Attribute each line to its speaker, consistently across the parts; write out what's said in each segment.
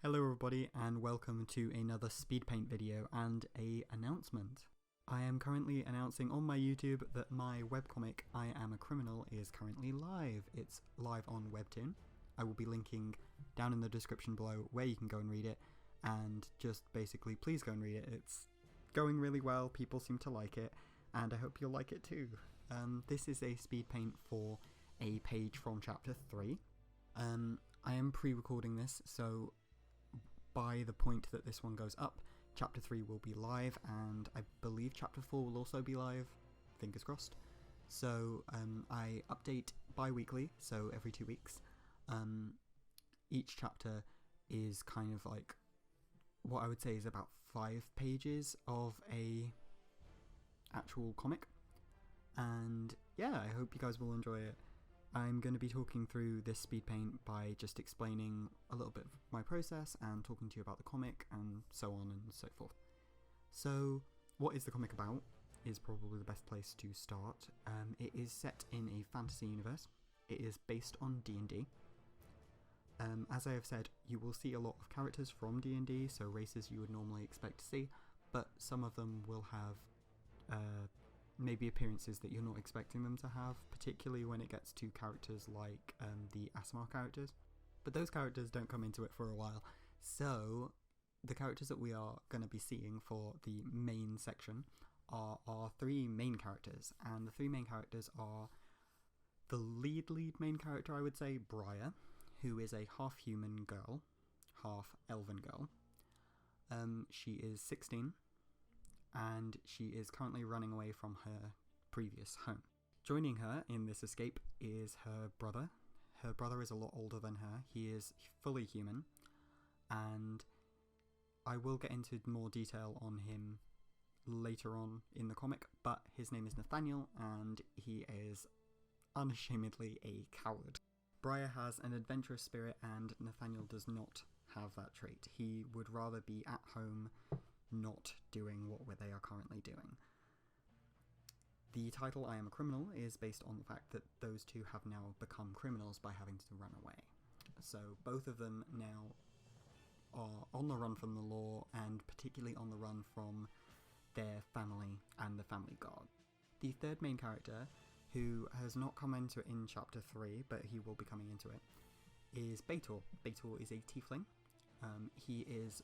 Speaker 1: Hello everybody and welcome to another speed paint video and a announcement. I am currently announcing on my YouTube that my webcomic I Am a Criminal is currently live. It's live on WEBTOON. I will be linking down in the description below where you can go and read it, and just basically please go and read it. It's going really well, people seem to like it, and I hope you'll like it too. This is a speed paint for a page from chapter 3. I am pre-recording this, so by the point that this one goes up, chapter 3 will be live, and I believe chapter 4 will also be live, fingers crossed. So I update bi-weekly, so every 2 weeks. Each chapter is kind of like what I would say is about 5 pages of a actual comic, and yeah, I hope you guys will enjoy it. I'm going to be talking through this speed paint by just explaining a little bit of my process and talking to you about the comic and so on and so forth. So what is the comic about is probably the best place to start. It is set in a fantasy universe. It is based on D&D. As I have said, you will see a lot of characters from D&D, so races you would normally expect to see, but some of them will have maybe appearances that you're not expecting them to have, particularly when it gets to characters like the ASMR characters. But those characters don't come into it for a while, so the characters that we are going to be seeing for the main section are our 3 main characters, and the 3 main characters are the lead main character, I would say, Briar, who is a half-human girl, half-elven girl. She is 16, and she is currently running away from her previous home. Joining her in this escape is her brother. Her brother is a lot older than her. He is fully human, and I will get into more detail on him later on in the comic, but his name is Nathaniel, and he is unashamedly a coward. Briar has an adventurous spirit, and Nathaniel does not have that trait. He would rather be at home, not doing what they are currently doing. The title I Am a Criminal is based on the fact that those two have now become criminals by having to run away. So both of them now are on the run from the law, and particularly on the run from their family and the family guard. The 3rd main character, who has not come into it in chapter 3, but he will be coming into it, is WEBTOON. WEBTOON is a tiefling. He is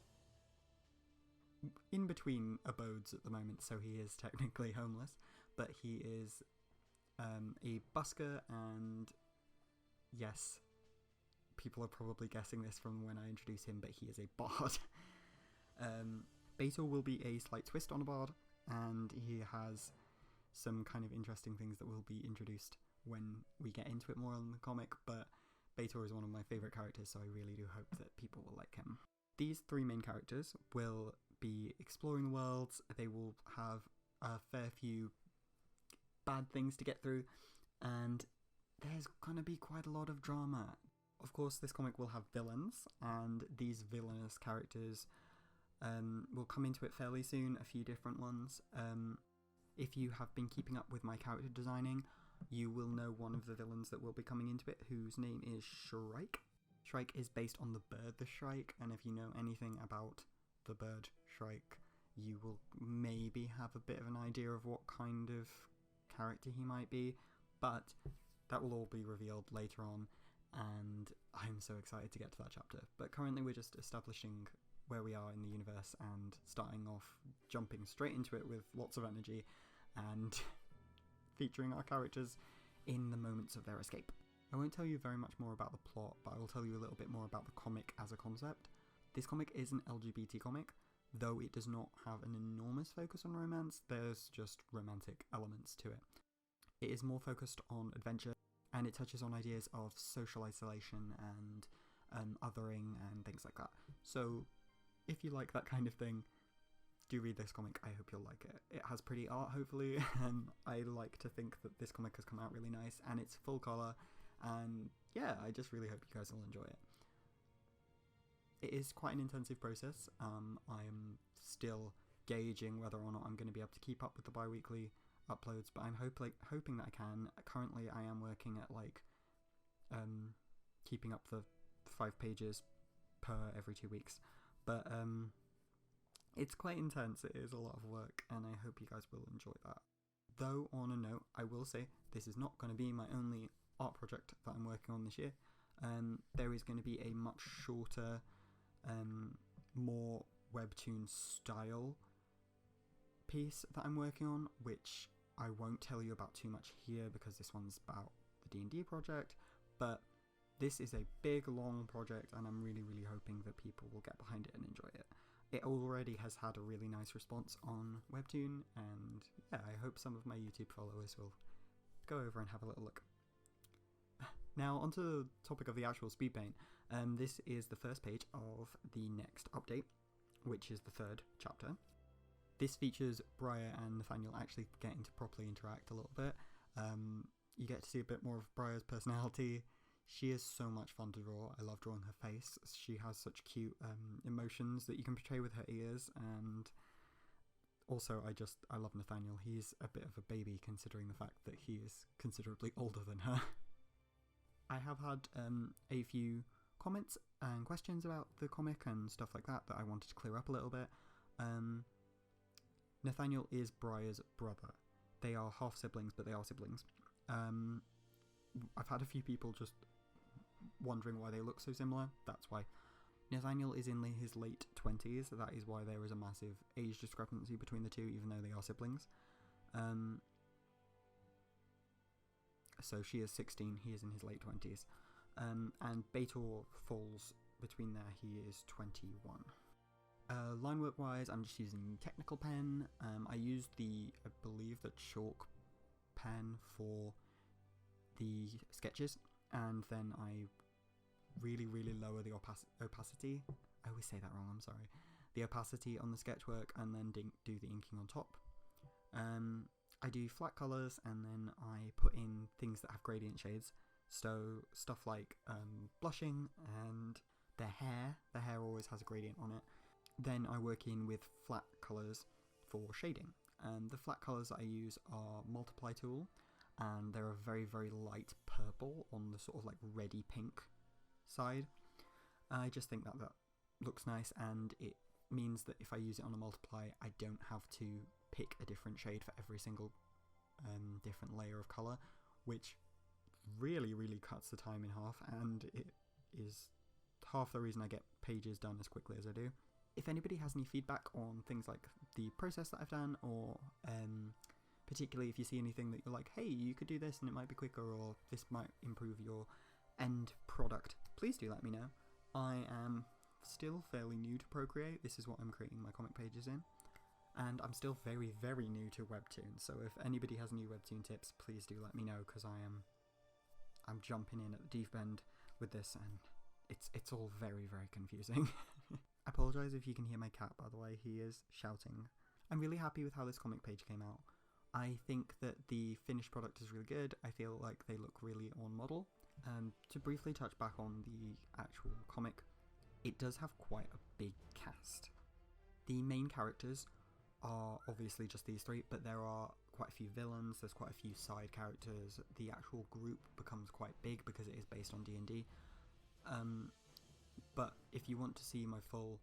Speaker 1: in between abodes at the moment, so he is technically homeless, but he is a busker, and yes, people are probably guessing this from when I introduce him, but he is a bard. WEBTOON will be a slight twist on a bard, and he has some kind of interesting things that will be introduced when we get into it more in the comic, but WEBTOON is one of my favourite characters, so I really do hope that people will like him. These 3 main characters will be exploring the world. They will have a fair few bad things to get through, and there's gonna be quite a lot of drama. Of course, this comic will have villains, and these villainous characters will come into it fairly soon, a few different ones. If you have been keeping up with my character designing, you will know one of the villains that will be coming into it, whose name is Shrike. Shrike is based on the bird the Shrike, and if you know anything about the bird Shrike, you will maybe have a bit of an idea of what kind of character he might be, but that will all be revealed later on, and I'm so excited to get to that chapter. But currently we're just establishing where we are in the universe and starting off, jumping straight into it with lots of energy and featuring our characters in the moments of their escape. I won't tell you very much more about the plot, but I will tell you a little bit more about the comic as a concept. This comic is an LGBT comic, though it does not have an enormous focus on romance. There's just romantic elements to it. It is more focused on adventure, and it touches on ideas of social isolation and othering and things like that. So if you like that kind of thing, do read this comic. I hope you'll like it. It has pretty art, hopefully. I like to think that this comic has come out really nice, and it's full colour, and yeah, I just really hope you guys will enjoy it. It is quite an intensive process. I am still gauging whether or not I'm going to be able to keep up with the bi-weekly uploads, but I'm hoping that I can. Currently I am working at keeping up the 5 pages per every 2 weeks. But it's quite intense, it is a lot of work, and I hope you guys will enjoy that. Though, on a note, I will say this is not going to be my only art project that I'm working on this year. There is going to be a much shorter, more webtoon style piece that I'm working on, which I won't tell you about too much here because this one's about the D&D project, but this is a big, long project, and I'm really, really hoping that people will get behind it and enjoy it. It already has had a really nice response on Webtoon, and yeah, I hope some of my YouTube followers will go over and have a little look. Now, onto the topic of the actual speed paint. This is the first page of the next update, which is the 3rd chapter. This features Briar and Nathaniel actually getting to properly interact a little bit. You get to see a bit more of Briar's personality. She is so much fun to draw. I love drawing her face. She has such cute emotions that you can portray with her ears, and also I love Nathaniel. He's a bit of a baby considering the fact that he is considerably older than her. I have had a few comments and questions about the comic and stuff like that I wanted to clear up a little bit. Nathaniel is Briar's brother. They are half siblings, but they are siblings. I've had a few people just wondering why they look so similar. That's why. Nathaniel is in his late 20s. That is why there is a massive age discrepancy between the two, even though they are siblings. So she is 16, he is in his late 20s. And Beator falls between there, he is 21. Line work wise, I'm just using technical pen. I used I believe the chalk pen for the sketches, and then I really, really lower the opacity. I always say that wrong, I'm sorry. The opacity on the sketchwork, and then do the inking on top. I do flat colours, and then I put in things that have gradient shades. So stuff like blushing and their hair. The hair always has a gradient on it. Then I work in with flat colours for shading. The flat colours I use are Multiply Tool, and they're a very, very light purple on the sort of like reddy pink side. I just think that looks nice, and it means that if I use it on a multiply, I don't have to pick a different shade for every single different layer of colour, which really, really cuts the time in half, and it is half the reason I get pages done as quickly as I do. If anybody has any feedback on things like the process that I've done, or particularly if you see anything that you're like, hey, you could do this and it might be quicker, or this might improve your end product, please do let me know. I am still fairly new to Procreate. This is what I'm creating my comic pages in, and I'm still very, very new to Webtoon, so if anybody has any Webtoon tips, please do let me know, because I'm jumping in at the deep end with this, and it's all very, very confusing. I apologise if you can hear my cat, by the way, he is shouting. I'm really happy with how this comic page came out. I think that the finished product is really good. I feel like they look really on model. To briefly touch back on the actual comic, it does have quite a big cast. The main characters are obviously just these three, but there are quite a few villains, there's quite a few side characters. The actual group becomes quite big because it is based on D&D. But if you want to see my full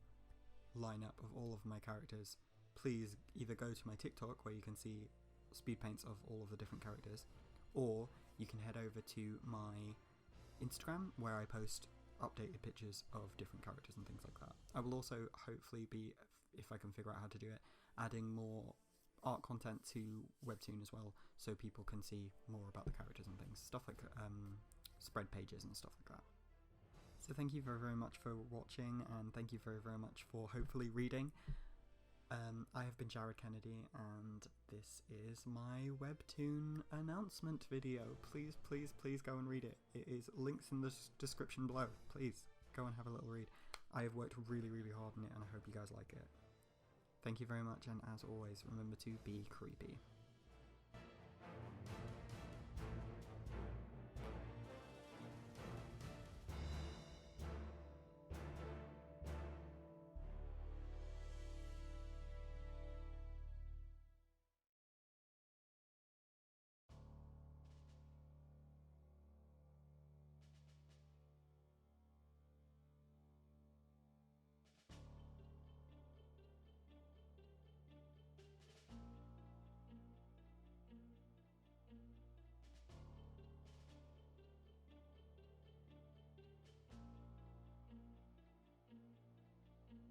Speaker 1: lineup of all of my characters, please either go to my TikTok, where you can see speed paints of all of the different characters, or you can head over to my Instagram, where I post updated pictures of different characters and things like that. I will also hopefully be, if I can figure out how to do it, adding more art content to Webtoon as well, so people can see more about the characters and things, stuff like spread pages and stuff like that. So thank you very, very much for watching, and thank you very, very much for hopefully reading. I have been Jared Kennedy, and this is my Webtoon announcement video. Please, please, please go and read it. It is links in the description below. Please go and have a little read. I have worked really, really hard on it, and I hope you guys like it. Thank you very much, and as always, remember to be creepy.